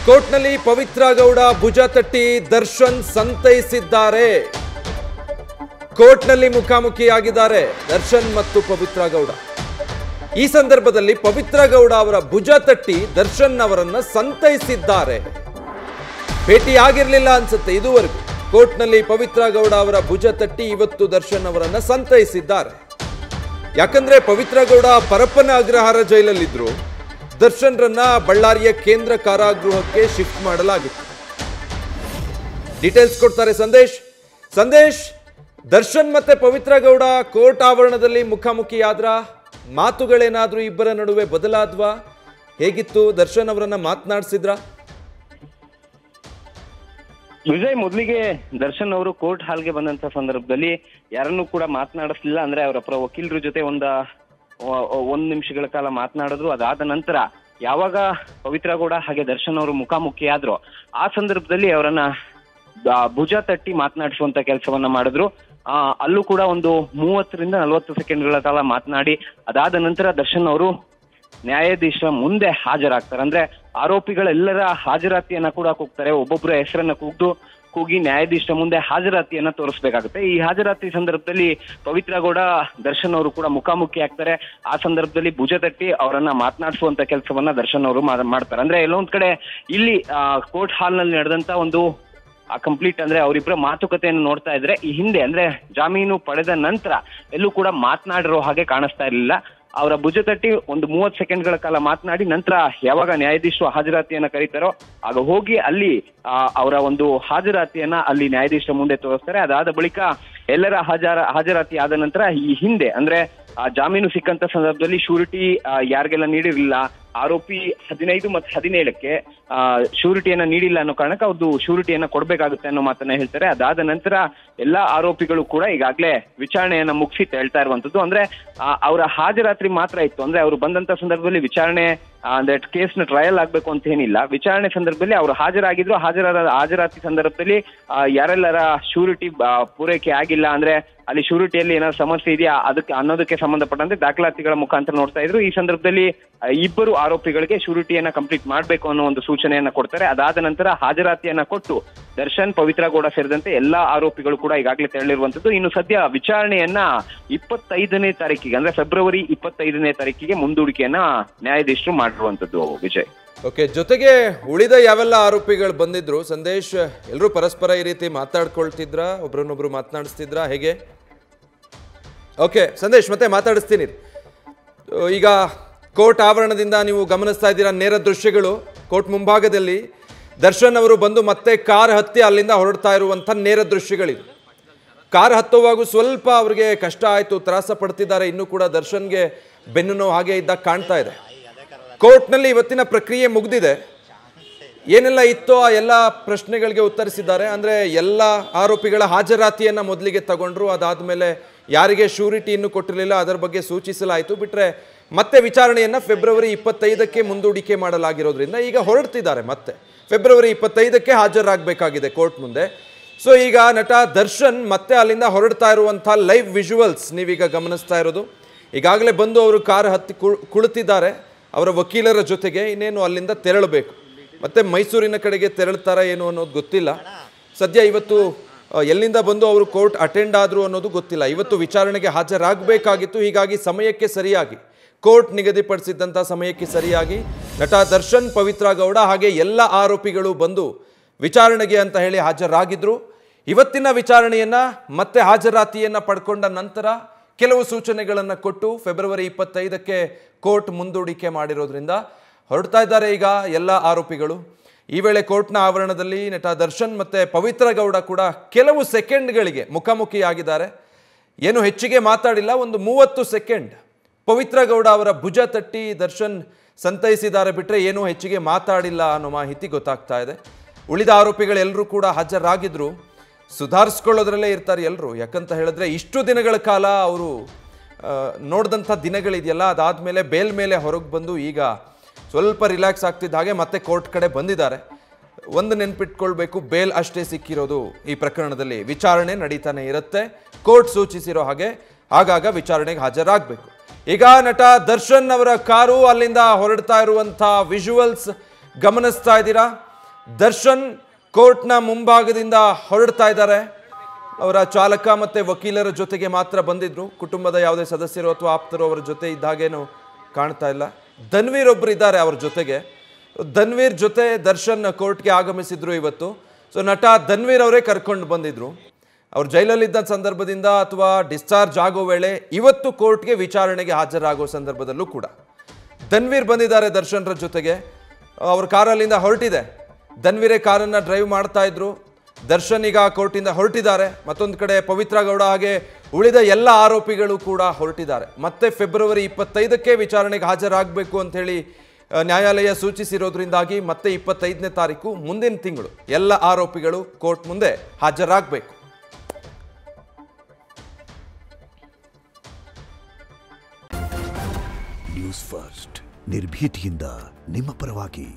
ಕೋರ್ಟ್ನಲ್ಲಿ ಪವಿತ್ರ ಗೌಡ ಭುಜ ತಟ್ಟಿ ದರ್ಶನ್ ಸಂತೈಸಿದ್ದಾರೆ. ಕೋರ್ಟ್ನಲ್ಲಿ ಮುಖಾಮುಖಿಯಾಗಿದ್ದಾರೆ ದರ್ಶನ್ ಮತ್ತು ಪವಿತ್ರ ಗೌಡ. ಈ ಸಂದರ್ಭದಲ್ಲಿ ಪವಿತ್ರ ಗೌಡ ಅವರ ಭುಜ ತಟ್ಟಿ ದರ್ಶನ್ ಅವರನ್ನ ಸಂತೈಸಿದ್ದಾರೆ. ಭೇಟಿಯಾಗಿರಲಿಲ್ಲ ಅನ್ಸುತ್ತೆ ಇದುವರೆಗೂ. ಕೋರ್ಟ್ನಲ್ಲಿ ಪವಿತ್ರ ಗೌಡ ಅವರ ಭುಜ ತಟ್ಟಿ ಇವತ್ತು ದರ್ಶನ್ ಅವರನ್ನ ಸಂತೈಸಿದ್ದಾರೆ. ಯಾಕಂದ್ರೆ ಪವಿತ್ರ ಗೌಡ ಪರಪ್ಪನ ಅಗ್ರಹಾರ ಜೈಲಲ್ಲಿದ್ರು. ದರ್ಶನ್ ರನ್ನ ಬಳ್ಳಾರಿಯ ಕೇಂದ್ರ ಕಾರಾಗೃಹಕ್ಕೆ ಶಿಫ್ಟ್ ಮಾಡಲಾಗಿತ್ತು. ಡೀಟೇಲ್ಸ್ ಕೊಡ್ತಾರೆ ಸಂದೇಶ್. ದರ್ಶನ್ ಮತ್ತೆ ಪವಿತ್ರ ಗೌಡ ಕೋರ್ಟ್ ಆವರಣದಲ್ಲಿ ಮುಖಾಮುಖಿಯಾದ್ರ, ಮಾತುಗಳೇನಾದ್ರೂ ಇಬ್ಬರ ನಡುವೆ ಬದಲಾದ್ವಾ? ಹೇಗಿತ್ತು? ದರ್ಶನ್ ಅವರನ್ನ ಮಾತನಾಡಿಸಿದ್ರ? ವಿಜಯ್, ಮೊದಲಿಗೆ ದರ್ಶನ್ ಅವರು ಕೋರ್ಟ್ ಹಾಲ್ಗೆ ಬಂದಂತ ಸಂದರ್ಭದಲ್ಲಿ ಯಾರನ್ನೂ ಕೂಡ ಮಾತನಾಡಿಸ್ಲಿಲ್ಲ. ಅಂದ್ರೆ ಅವರ ಪರ ವಕೀಲರ ಜೊತೆ ಒಂದ್ ನಿಮಿಷಗಳ ಕಾಲ ಮಾತನಾಡಿದ್ರು. ಅದಾದ ನಂತರ ಯಾವಾಗ ಪವಿತ್ರ ಗೌಡ ಹಾಗೆ ದರ್ಶನ್ ಅವರು ಮುಖಾಮುಖಿ ಆದ್ರು, ಆ ಸಂದರ್ಭದಲ್ಲಿ ಅವರನ್ನ ಭುಜ ತಟ್ಟಿ ಮಾತನಾಡಿಸುವಂತ ಕೆಲಸವನ್ನ ಮಾಡಿದ್ರು. ಅಲ್ಲೂ ಕೂಡ ಒಂದು 30 ರಿಂದ 40 ಸೆಕೆಂಡ್ಗಳ ಕಾಲ ಮಾತನಾಡಿ ಅದಾದ ನಂತರ ದರ್ಶನ್ ಅವರು ನ್ಯಾಯಾಧೀಶರ ಮುಂದೆ ಹಾಜರಾಗ್ತಾರೆ. ಅಂದ್ರೆ ಆರೋಪಿಗಳೆಲ್ಲರ ಹಾಜರಾತಿಯನ್ನ ಕೂಡ ಕೂಗ್ತಾರೆ. ಒಬ್ಬೊಬ್ಬರ ಹೆಸರನ್ನ ಕೂಗಿ ನ್ಯಾಯಾಧೀಶರ ಮುಂದೆ ಹಾಜರಾತಿಯನ್ನ ತೋರಿಸ್ಬೇಕಾಗುತ್ತೆ. ಈ ಹಾಜರಾತಿ ಸಂದರ್ಭದಲ್ಲಿ ಪವಿತ್ರ ಗೌಡ ದರ್ಶನ್ ಅವರು ಕೂಡ ಮುಖಾಮುಖಿ ಆಗ್ತಾರೆ. ಆ ಸಂದರ್ಭದಲ್ಲಿ ಭುಜ ತಟ್ಟಿ ಅವರನ್ನ ಮಾತನಾಡಿಸುವಂತ ಕೆಲಸವನ್ನ ದರ್ಶನ್ ಅವರು ಮಾಡ್ತಾರೆ. ಅಂದ್ರೆ ಎಲ್ಲೊಂದ್ ಕಡೆ ಇಲ್ಲಿ ಕೋರ್ಟ್ ಹಾಲ್ ನಲ್ಲಿ ನಡೆದಂತ ಒಂದು ಕಂಪ್ಲೀಟ್ ಅಂದ್ರೆ ಅವರಿಬ್ಬರ ಮಾತುಕತೆಯನ್ನು ನೋಡ್ತಾ ಇದ್ರೆ, ಈ ಹಿಂದೆ ಅಂದ್ರೆ ಜಾಮೀನು ಪಡೆದ ನಂತರ ಎಲ್ಲೂ ಕೂಡ ಮಾತನಾಡಿರೋ ಹಾಗೆ ಕಾಣಿಸ್ತಾ ಇರಲಿಲ್ಲ. ಅವರ ಭುಜ ತಟ್ಟಿ ಒಂದು 30 ಸೆಕೆಂಡ್ಗಳ ಕಾಲ ಮಾತನಾಡಿ ನಂತರ ಯಾವಾಗ ನ್ಯಾಯಾಧೀಶರು ಹಾಜರಾತಿಯನ್ನ ಕರೀತಾರೋ ಆಗ ಹೋಗಿ ಅಲ್ಲಿ ಅವರ ಒಂದು ಹಾಜರಾತಿಯನ್ನ ಅಲ್ಲಿ ನ್ಯಾಯಾಧೀಶರ ಮುಂದೆ ತೋರಿಸ್ತಾರೆ. ಅದಾದ ಬಳಿಕ ಎಲ್ಲರ ಹಾಜರಾತಿ ಆದ ನಂತರ ಈ ಹಿಂದೆ ಅಂದ್ರೆ ಜಾಮೀನು ಸಿಕ್ಕಂತ ಸಂದರ್ಭದಲ್ಲಿ ಶ್ಯೂರಿಟಿ ಯಾರಿಗೆಲ್ಲ ನೀಡಿರಲಿಲ್ಲ, ಆರೋಪಿ 15 ಮತ್ತು 17ಕ್ಕೆ ಶ್ಯೂರಿಟಿಯನ್ನ ನೀಡಿಲ್ಲ ಅನ್ನೋ ಕಾರಣಕ್ಕೆ ಅವ್ರದ್ದು ಶ್ಯೂರಿಟಿಯನ್ನ ಕೊಡ್ಬೇಕಾಗುತ್ತೆ ಅನ್ನೋ ಮಾತನ್ನ ಹೇಳ್ತಾರೆ. ಅದಾದ ನಂತರ ಎಲ್ಲಾ ಆರೋಪಿಗಳು ಕೂಡ ಈಗಾಗಲೇ ವಿಚಾರಣೆಯನ್ನ ಮುಗಿಸಿ ಹೇಳ್ತಾ ಇರುವಂತದ್ದು. ಅಂದ್ರೆ ಅವರ ಹಾಜರಾತಿ ಮಾತ್ರ ಇತ್ತು. ಅಂದ್ರೆ ಅವರು ಬಂದಂತ ಸಂದರ್ಭದಲ್ಲಿ ವಿಚಾರಣೆ ಅಂದ್ರೆ ಕೇಸ್ನ ಟ್ರಯಲ್ ಆಗ್ಬೇಕು ಅಂತ ಏನಿಲ್ಲ. ವಿಚಾರಣೆ ಸಂದರ್ಭದಲ್ಲಿ ಅವರು ಹಾಜರಾತಿ ಸಂದರ್ಭದಲ್ಲಿ ಯಾರೆಲ್ಲರ ಶ್ಯೂರಿಟಿ ಪೂರೈಕೆ ಆಗಿಲ್ಲ, ಅಂದ್ರೆ ಅಲ್ಲಿ ಶ್ಯೂರಿಟಿಯಲ್ಲಿ ಏನಾದ್ರು ಸಮಸ್ಯೆ ಇದೆಯಾ ಅನ್ನೋದಕ್ಕೆ ಸಂಬಂಧಪಟ್ಟಂತೆ ದಾಖಲಾತಿಗಳ ಮುಖಾಂತರ ನೋಡ್ತಾ ಇದ್ರು. ಈ ಸಂದರ್ಭದಲ್ಲಿ ಇಬ್ಬರು ಆರೋಪಿಗಳಿಗೆ ಶ್ಯೂರಿಟಿಯನ್ನ ಕಂಪ್ಲೀಟ್ ಮಾಡಬೇಕು ಅನ್ನೋ ಒಂದು ಸೂಚನೆಯನ್ನ ಕೊಡ್ತಾರೆ. ಅದಾದ ನಂತರ ಹಾಜರಾತಿಯನ್ನ ಕೊಟ್ಟು ದರ್ಶನ್, ಪವಿತ್ರ ಗೌಡ ಸೇರಿದಂತೆ ಎಲ್ಲಾ ಆರೋಪಿಗಳು ಕೂಡ ಈಗಾಗಲೇ ತೆರಳಿರುವಂತದ್ದು. ಇನ್ನು ಸದ್ಯ ವಿಚಾರಣೆಯನ್ನ 25ನೇ ತಾರೀಕಿಗೆ ಅಂದ್ರೆ ಫೆಬ್ರವರಿ 25ನೇ ತಾರೀಕಿಗೆ ಮುಂದೂಡಿಕೆಯನ್ನ ನ್ಯಾಯಾಧೀಶರು ಮಾಡಿರುವಂತದ್ದು. ವಿಜಯ್, ಓಕೆ. ಜೊತೆಗೆ ಉಳಿದ ಯಾವೆಲ್ಲ ಆರೋಪಿಗಳು ಬಂದಿದ್ರು ಸಂದೇಶ್? ಎಲ್ಲರೂ ಪರಸ್ಪರ ಈ ರೀತಿ ಮಾತಾಡ್ಕೊಳ್ತಿದ್ರ, ಒಬ್ರನ್ನೊಬ್ರು ಮಾತನಾಡಿಸ್ತಿದ್ರ, ಹೇಗೆ? ಓಕೆ ಸಂದೇಶ್, ಮತ್ತೆ ಮಾತಾಡಿಸ್ತೀನಿ. ಈಗ ಕೋರ್ಟ್ ಆವರಣದಿಂದ ನೀವು ಗಮನಿಸ್ತಾ ಇದ್ದೀರಾ ನೇರ ದೃಶ್ಯಗಳು. ಕೋರ್ಟ್ ಮುಂಭಾಗದಲ್ಲಿ ದರ್ಶನ್ ಅವರು ಬಂದು ಮತ್ತೆ ಕಾರ್ ಹತ್ತಿ ಅಲ್ಲಿಂದ ಹೊರಡ್ತಾ ಇರುವಂಥ ನೇರ ದೃಶ್ಯಗಳಿದು. ಕಾರ್ ಹತ್ತುವಾಗ ಸ್ವಲ್ಪ ಅವ್ರಿಗೆ ಕಷ್ಟ ಆಯಿತು, ತ್ರಾಸ ಪಡ್ತಿದ್ದಾರೆ. ಇನ್ನೂ ಕೂಡ ದರ್ಶನ್ಗೆ ಬೆನ್ನು ನೋವು ಹಾಗೆ ಇದ್ದಾಗ ಕಾಣ್ತಾ ಇದೆ. ಕೋರ್ಟ್ನಲ್ಲಿ ಇವತ್ತಿನ ಪ್ರಕ್ರಿಯೆ ಮುಗಿದಿದೆ. ಏನೆಲ್ಲ ಇತ್ತೋ ಆ ಎಲ್ಲ ಪ್ರಶ್ನೆಗಳಿಗೆ ಉತ್ತರಿಸಿದ್ದಾರೆ. ಅಂದರೆ ಎಲ್ಲ ಆರೋಪಿಗಳ ಹಾಜರಾತಿಯನ್ನು ಮೊದಲಿಗೆ ತಗೊಂಡ್ರು. ಅದಾದಮೇಲೆ ಯಾರಿಗೆ ಶ್ಯೂರಿಟಿ ಇನ್ನೂ ಕೊಟ್ಟಿರಲಿಲ್ಲ ಅದರ ಬಗ್ಗೆ ಸೂಚಿಸಲಾಯಿತು. ಬಿಟ್ಟರೆ ಮತ್ತೆ ವಿಚಾರಣೆಯನ್ನು ಫೆಬ್ರವರಿ 25ಕ್ಕೆ ಮುಂದೂಡಿಕೆ ಮಾಡಲಾಗಿರೋದ್ರಿಂದ ಈಗ ಹೊರಡ್ತಿದ್ದಾರೆ. ಮತ್ತೆ ಫೆಬ್ರವರಿ 25ಕ್ಕೆ ಹಾಜರಾಗಬೇಕಾಗಿದೆ ಕೋರ್ಟ್ ಮುಂದೆ. ಸೊ ಈಗ ನಟ ದರ್ಶನ್ ಮತ್ತೆ ಅಲ್ಲಿಂದ ಹೊರಡ್ತಾ ಇರುವಂಥ ಲೈವ್ ವಿಜುವಲ್ಸ್ ನೀವೀಗ ಗಮನಿಸ್ತಾ ಇರೋದು. ಈಗಾಗಲೇ ಬಂದು ಅವರು ಕಾರ್ ಹತ್ತಿ ಕುಳಿತಿದ್ದಾರೆ ಅವರ ವಕೀಲರ ಜೊತೆಗೆ. ಇನ್ನೇನು ಅಲ್ಲಿಂದ ತೆರಳಬೇಕು. ಮತ್ತೆ ಮೈಸೂರಿನ ಕಡೆಗೆ ತೆರಳ್ತಾರಾ ಏನು ಅನ್ನೋದು ಗೊತ್ತಿಲ್ಲ. ಸದ್ಯ ಇವತ್ತು ಎಲ್ಲಿಂದ ಬಂದು ಅವರು ಕೋರ್ಟ್ ಅಟೆಂಡ್ ಆದರು ಅನ್ನೋದು ಗೊತ್ತಿಲ್ಲ. ಇವತ್ತು ವಿಚಾರಣೆಗೆ ಹಾಜರಾಗಬೇಕಾಗಿತ್ತು. ಹೀಗಾಗಿ ಸಮಯಕ್ಕೆ ಸರಿಯಾಗಿ ಕೋರ್ಟ್ ನಿಗದಿಪಡಿಸಿದ್ದಂಥ ಸಮಯಕ್ಕೆ ಸರಿಯಾಗಿ ನಟ ದರ್ಶನ್, ಪವಿತ್ರ ಗೌಡ ಹಾಗೆ ಎಲ್ಲ ಆರೋಪಿಗಳು ಬಂದು ವಿಚಾರಣೆಗೆ ಅಂತ ಹೇಳಿ ಹಾಜರಾಗಿದ್ರು. ಇವತ್ತಿನ ವಿಚಾರಣೆಯನ್ನು ಮತ್ತೆ ಹಾಜರಾತಿಯನ್ನು ಪಡ್ಕೊಂಡ ನಂತರ ಕೆಲವು ಸೂಚನೆಗಳನ್ನು ಕೊಟ್ಟು ಫೆಬ್ರವರಿ 25ಕ್ಕೆ ಕೋರ್ಟ್ ಮುಂದೂಡಿಕೆ ಮಾಡಿರೋದ್ರಿಂದ ಹೊರಡ್ತಾ ಇದ್ದಾರೆ ಈಗ ಎಲ್ಲ ಆರೋಪಿಗಳು. ಈ ವೇಳೆ ಕೋರ್ಟ್ನ ಆವರಣದಲ್ಲಿ ನಟ ದರ್ಶನ್ ಮತ್ತು ಪವಿತ್ರ ಗೌಡ ಕೂಡ ಕೆಲವು ಸೆಕೆಂಡ್ಗಳಿಗೆ ಮುಖಾಮುಖಿಯಾಗಿದ್ದಾರೆ. ಏನು ಹೆಚ್ಚಿಗೆ ಮಾತಾಡಿಲ್ಲ. ಒಂದು 30 ಸೆಕೆಂಡ್ ಪವಿತ್ರ ಗೌಡ ಅವರ ಭುಜ ತಟ್ಟಿ ದರ್ಶನ್ ಸಂತೈಸಿದ್ದಾರೆ. ಬಿಟ್ಟರೆ ಏನೂ ಹೆಚ್ಚಿಗೆ ಮಾತಾಡಿಲ್ಲ ಅನ್ನೋ ಮಾಹಿತಿ ಗೊತ್ತಾಗ್ತಾ ಇದೆ. ಉಳಿದ ಆರೋಪಿಗಳೆಲ್ಲರೂ ಕೂಡ ಹಾಜರಾಗಿದ್ರು. ಸುಧಾರಿಸ್ಕೊಳ್ಳೋದ್ರಲ್ಲೇ ಇರ್ತಾರೆ ಎಲ್ಲರೂ. ಯಾಕಂತ ಹೇಳಿದ್ರೆ ಇಷ್ಟು ದಿನಗಳ ಕಾಲ ಅವರು ನೋಡಿದಂಥ ದಿನಗಳಿದೆಯಲ್ಲ, ಅದಾದಮೇಲೆ ಬೇಲ್ ಮೇಲೆ ಹೊರಗೆ ಬಂದು ಈಗ ಸ್ವಲ್ಪ ರಿಲ್ಯಾಕ್ಸ್ ಆಗ್ತಿದ್ದ ಹಾಗೆ ಮತ್ತೆ ಕೋರ್ಟ್ ಕಡೆ ಬಂದಿದ್ದಾರೆ. ಒಂದು ನೆನ್ಪಿಟ್ಕೊಳ್ಬೇಕು, ಬೇಲ್ ಅಷ್ಟೇ ಸಿಕ್ಕಿರೋದು ಈ ಪ್ರಕರಣದಲ್ಲಿ. ವಿಚಾರಣೆ ನಡೀತಾನೆ ಇರುತ್ತೆ. ಕೋರ್ಟ್ ಸೂಚಿಸಿರೋ ಹಾಗೆ ಆಗಾಗ ವಿಚಾರಣೆಗೆ ಹಾಜರಾಗಬೇಕು. ಈಗ ನಟ ದರ್ಶನ್ ಅವರ ಕಾರು ಅಲ್ಲಿಂದ ಹೊರಡ್ತಾ ಇರುವಂಥ ವಿಜುವಲ್ಸ್ ಗಮನಿಸ್ತಾ ಇದ್ದೀರಾ. ದರ್ಶನ್ ಕೋರ್ಟ್ನ ಮುಂಭಾಗದಿಂದ ಹೊರಡ್ತಾ ಇದ್ದಾರೆ. ಅವರ ಚಾಲಕ ಮತ್ತು ವಕೀಲರ ಜೊತೆಗೆ ಮಾತ್ರ ಬಂದಿದ್ರು. ಕುಟುಂಬದ ಯಾವುದೇ ಸದಸ್ಯರು ಅಥವಾ ಆಪ್ತರು ಅವರ ಜೊತೆ ಇದ್ದ ಹಾಗೇನು ಕಾಣ್ತಾ ಇಲ್ಲ. ಧನ್ವೀರ್ ಒಬ್ರು ಇದ್ದಾರೆ ಅವರ ಜೊತೆಗೆ. ಧನ್ವೀರ್ ಜೊತೆ ದರ್ಶನ್ ಕೋರ್ಟ್ಗೆ ಆಗಮಿಸಿದ್ರು ಇವತ್ತು. ಸೊ ನಟ ಧನ್ವೀರ್ ಅವರೇ ಕರ್ಕೊಂಡು ಬಂದಿದ್ರು. ಅವ್ರು ಜೈಲಲ್ಲಿದ್ದ ಸಂದರ್ಭದಿಂದ ಅಥವಾ ಡಿಸ್ಚಾರ್ಜ್ ಆಗೋ ವೇಳೆ ಇವತ್ತು ಕೋರ್ಟ್ಗೆ ವಿಚಾರಣೆಗೆ ಹಾಜರಾಗೋ ಸಂದರ್ಭದಲ್ಲೂ ಕೂಡ ಧನ್ವೀರ್ ಬಂದಿದ್ದಾರೆ ದರ್ಶನ್ರ ಜೊತೆಗೆ. ಅವ್ರ ಕಾರಲ್ಲಿಂದ ಹೊರಟಿದೆ. ಧನ್ವೀರೇ ಕಾರನ್ನು ಡ್ರೈವ್ ಮಾಡ್ತಾ ಇದ್ರು. ದರ್ಶನ್ ಈಗ ಕೋರ್ಟಿಂದ ಹೊರಟಿದ್ದಾರೆ. ಮತ್ತೊಂದು ಕಡೆ ಪವಿತ್ರ ಗೌಡ ಹಾಗೆ ಉಳಿದ ಎಲ್ಲ ಆರೋಪಿಗಳು ಕೂಡ ಹೊರಟಿದ್ದಾರೆ. ಮತ್ತೆ ಫೆಬ್ರವರಿ 25ಕ್ಕೆ ವಿಚಾರಣೆಗೆ ಹಾಜರಾಗಬೇಕು ಅಂಥೇಳಿ ನ್ಯಾಯಾಲಯ ಸೂಚಿಸಿರೋದ್ರಿಂದಾಗಿ ಮತ್ತೆ 25ನೇ ತಾರೀಕು ಮುಂದಿನ ತಿಂಗಳು ಎಲ್ಲ ಆರೋಪಿಗಳು ಕೋರ್ಟ್ ಮುಂದೆ ಹಾಜರಾಗಬೇಕು. ನ್ಯೂಸ್ ಫಸ್ಟ್ ನಿರ್ಭೀತಿಯಿಂದ ನಿಮ್ಮ ಪರವಾಗಿ.